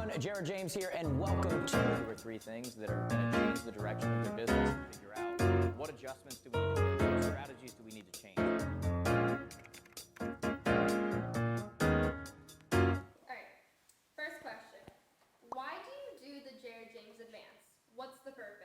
everyone, Jared James here, and welcome to 2 or 3 things that are going to change the direction of your business and figure out what adjustments do we need to make, what strategies do we need to change. All right, first question. Why do you do the Jared James Advance? What's the purpose?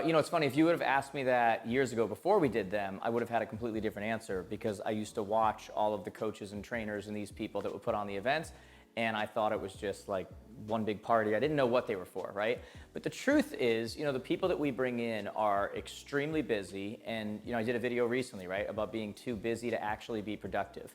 It's funny, if you would have asked me that years ago before we did them, I would have had a completely different answer because I used to watch all of the coaches and trainers and these people that would put on the events, and I thought it was just like one big party. I didn't know what they were for, right? But the truth is, the people that we bring in are extremely busy, and I did a video recently, right, about being too busy to actually be productive.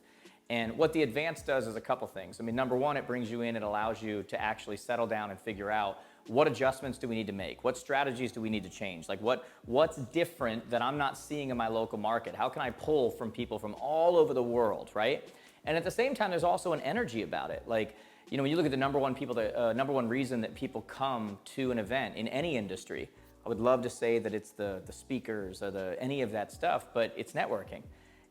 And what the advance does is a couple things. I mean, number one, it brings you in, it allows you to actually settle down and figure out what adjustments do we need to make? What strategies do we need to change? Like what's different that I'm not seeing in my local market? How can I pull from people from all over the world, right? And at the same time, there's also an energy about it. Like, when you look at the number one reason that people come to an event in any industry, I would love to say that it's the speakers or any of that stuff, but it's networking.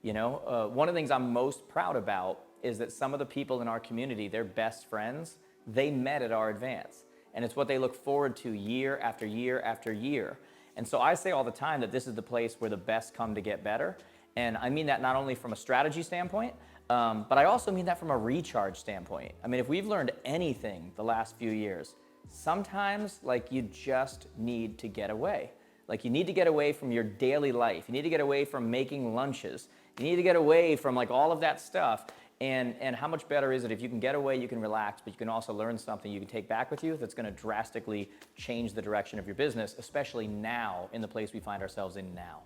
One of the things I'm most proud about is that some of the people in our community, their best friends, they met at our advance. And it's what they look forward to year after year after year. And so I say all the time that this is the place where the best come to get better. And I mean that not only from a strategy standpoint, but I also mean that from a recharge standpoint. I mean, if we've learned anything the last few years, sometimes you just need to get away. Like you need to get away from your daily life. You need to get away from making lunches. You need to get away from all of that stuff. And how much better is it if you can get away, you can relax, but you can also learn something you can take back with you that's going to drastically change the direction of your business, especially now in the place we find ourselves in now.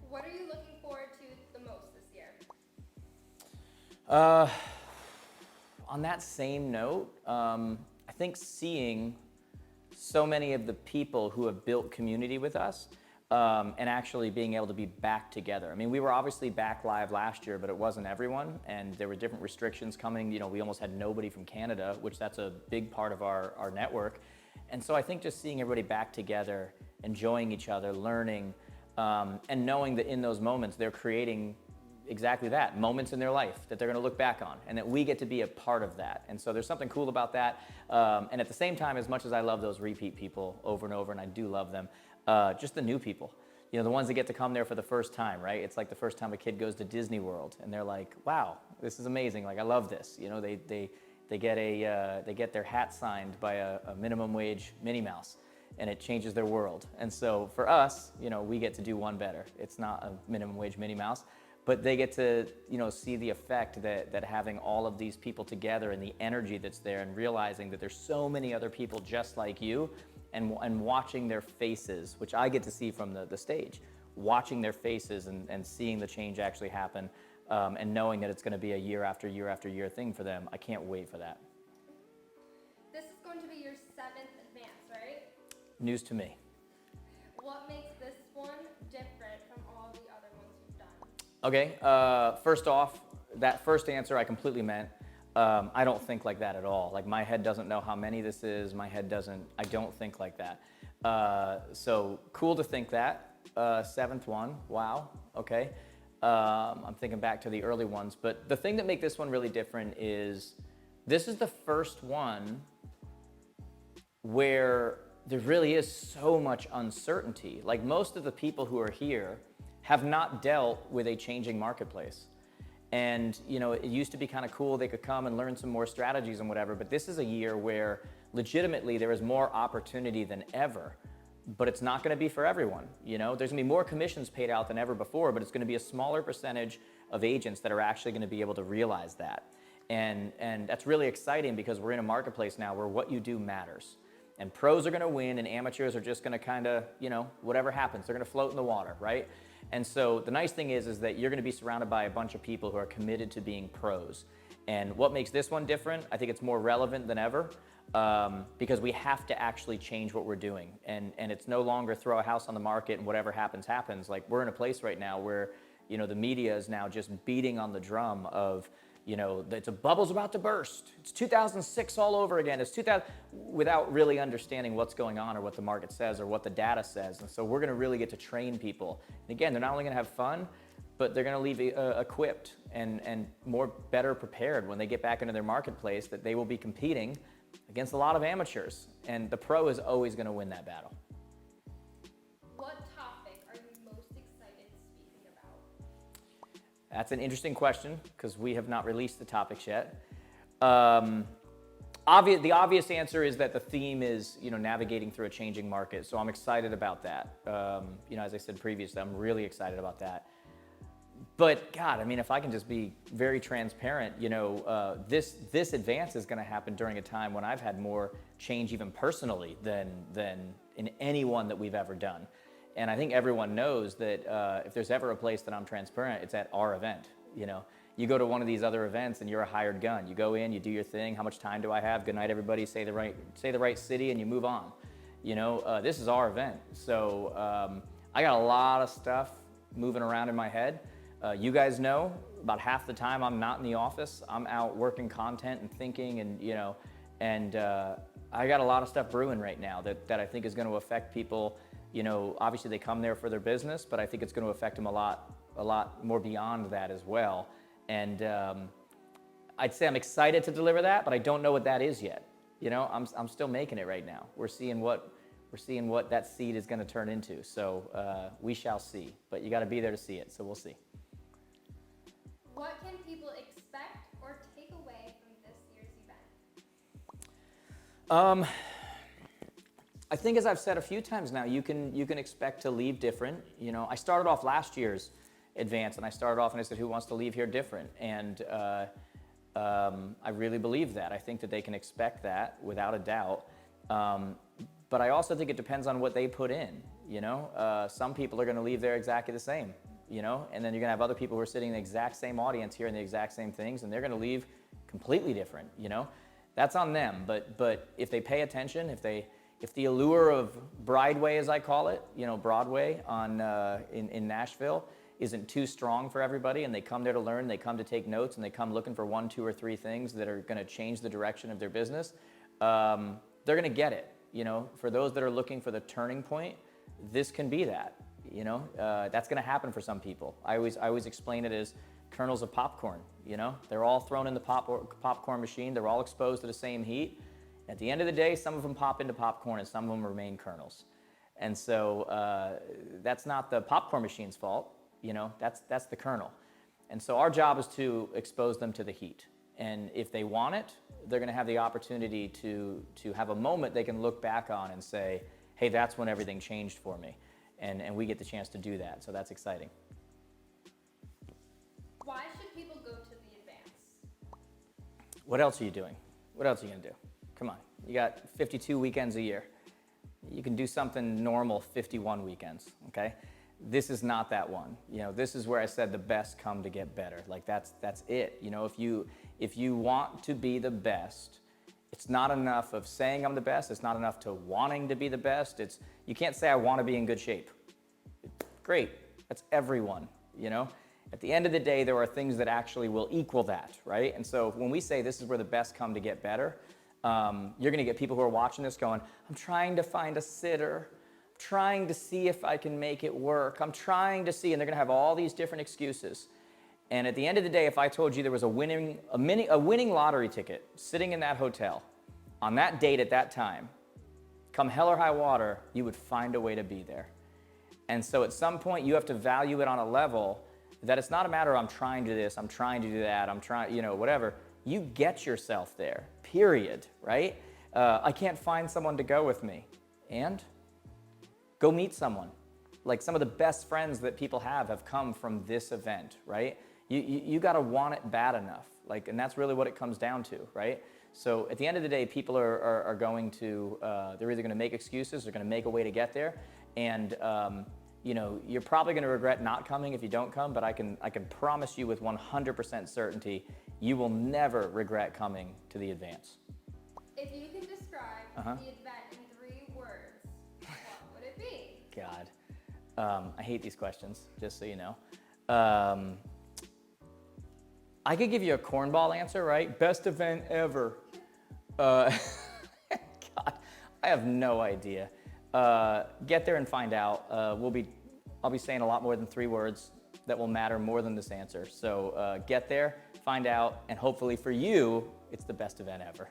What are you looking forward to the most this year? On that same note, I think seeing so many of the people who have built community with us, and actually being able to be back together. I mean, we were obviously back live last year, but it wasn't everyone, and there were different restrictions coming. We almost had nobody from Canada, which that's a big part of our network. And so I think just seeing everybody back together, enjoying each other, learning, and knowing that in those moments they're creating exactly that, moments in their life that they're gonna look back on, and that we get to be a part of that. And so there's something cool about that. And at the same time, as much as I love those repeat people over and over, and I do love them, just the new people, the ones that get to come there for the first time, right? It's like the first time a kid goes to Disney World and they're like, wow, this is amazing. Like, I love this. They get their hat signed by a minimum wage Minnie Mouse, and it changes their world. And so for us, we get to do one better. It's not a minimum wage Minnie Mouse, but they get to, see the effect that having all of these people together and the energy that's there, and realizing that there's so many other people just like you, and watching their faces, which I get to see from the stage, watching their faces and seeing the change actually happen, and knowing that it's going to be a year after year after year thing for them. I can't wait for that. This is going to be your 7th advance, right? News to me. What makes this one different from all the other ones you've done? Okay, first off, that first answer I completely meant. I don't think like that at all. Like, my head doesn't know how many this is. I don't think like that. So cool to think that. 7th one, wow, okay. I'm thinking back to the early ones, but the thing that makes this one really different is this is the first one where there really is so much uncertainty. Like, most of the people who are here have not dealt with a changing marketplace. And it used to be kind of cool. They could come and learn some more strategies and whatever, but this is a year where legitimately there is more opportunity than ever, but it's not going to be for everyone. There's going to be more commissions paid out than ever before, but it's going to be a smaller percentage of agents that are actually going to be able to realize that. And that's really exciting because we're in a marketplace now where what you do matters. And pros are going to win, and amateurs are just going to kind of, whatever happens, they're going to float in the water, right? And so the nice thing is that you're going to be surrounded by a bunch of people who are committed to being pros. And what makes this one different, I think it's more relevant than ever, because we have to actually change what we're doing. And it's no longer throw a house on the market and whatever happens, happens. Like, we're in a place right now where, the media is now just beating on the drum of, it's a bubble's about to burst. It's 2006 all over again. It's 2000, without really understanding what's going on or what the market says or what the data says. And so we're going to really get to train people. And again, they're not only going to have fun, but they're going to leave equipped and more better prepared when they get back into their marketplace, that they will be competing against a lot of amateurs, and the pro is always going to win that battle. What topic are you most excited speaking about? That's an interesting question because we have not released the topics yet. The obvious answer is that the theme is, navigating through a changing market. So I'm excited about that. As I said previously, I'm really excited about that. But God, if I can just be very transparent, this advance is going to happen during a time when I've had more change, even personally, than in any one that we've ever done. And I think everyone knows that if there's ever a place that I'm transparent, it's at our event. You go to one of these other events and you're a hired gun. You go in, you do your thing. How much time do I have? Good night, everybody. Say the right city, and you move on. This is our event, so I got a lot of stuff moving around in my head. You guys know, about half the time I'm not in the office. I'm out working content and thinking, and I got a lot of stuff brewing right now that I think is going to affect people. Obviously they come there for their business, but I think it's going to affect them a lot more beyond that as well. And I'd say I'm excited to deliver that, but I don't know what that is yet. I'm still making it right now. We're seeing what that seed is going to turn into. So we shall see. But you got to be there to see it. So we'll see. What can people expect or take away from this year's event? I think, as I've said a few times now, you can expect to leave different. I started off last year's advance, and I started off and I said, who wants to leave here different? And I really believe that. I think that they can expect that without a doubt. But I also think it depends on what they put in. Some people are going to leave there exactly the same. And then you're going to have other people who are sitting in the exact same audience hearing the exact same things, and they're going to leave completely different. That's on them. But if they pay attention, if the allure of Brideway, as I call it, Broadway in Nashville, isn't too strong for everybody, and they come there to learn, they come to take notes, and they come looking for 1, 2, or 3 things that are going to change the direction of their business, they're going to get it. For those that are looking for the turning point, this can be that. That's going to happen for some people. I always explain it as kernels of popcorn. They're all thrown in the popcorn machine. They're all exposed to the same heat. At the end of the day, some of them pop into popcorn and some of them remain kernels. And so that's not the popcorn machine's fault. That's the kernel. And so our job is to expose them to the heat. And if they want it, they're going to have the opportunity to have a moment they can look back on and say, hey, that's when everything changed for me. And we get the chance to do that. So that's exciting. Why should people go to the advance? What else are you doing? What else are you going to do? Come on. You got 52 weekends a year. You can do something normal 51 weekends, okay? This is not that one. This is where I said the best come to get better. Like that's it. If you want to be the best, it's not enough of saying I'm the best. It's not enough to wanting to be the best. You can't say I want to be in good shape. Great. That's everyone, At the end of the day, there are things that actually will equal that, right? And so when we say this is where the best come to get better, you're going to get people who are watching this going, I'm trying to find a sitter, trying to see if I can make it work. I'm trying to see, and they're going to have all these different excuses. And at the end of the day, if I told you there was a winning lottery ticket sitting in that hotel on that date at that time, come hell or high water, you would find a way to be there. And so at some point, you have to value it on a level that it's not a matter of I'm trying to do this, I'm trying to do that, I'm trying, whatever. You get yourself there, period, right? I can't find someone to go with me. And go meet someone. Like some of the best friends that people have come from this event, right? You got to want it bad enough. And that's really what it comes down to, right? So at the end of the day, people are going to, they're either going to make excuses, they're going to make a way to get there. And, you're probably going to regret not coming if you don't come, but I can promise you with 100% certainty, you will never regret coming to the advance. If you can describe the event in 3 words, what would it be? God, I hate these questions, just so you know. I could give you a cornball answer, right? Best event ever. God, I have no idea. Get there and find out. I'll be saying a lot more than 3 words. that will matter more than this answer. So get there, find out, and hopefully for you, it's the best event ever.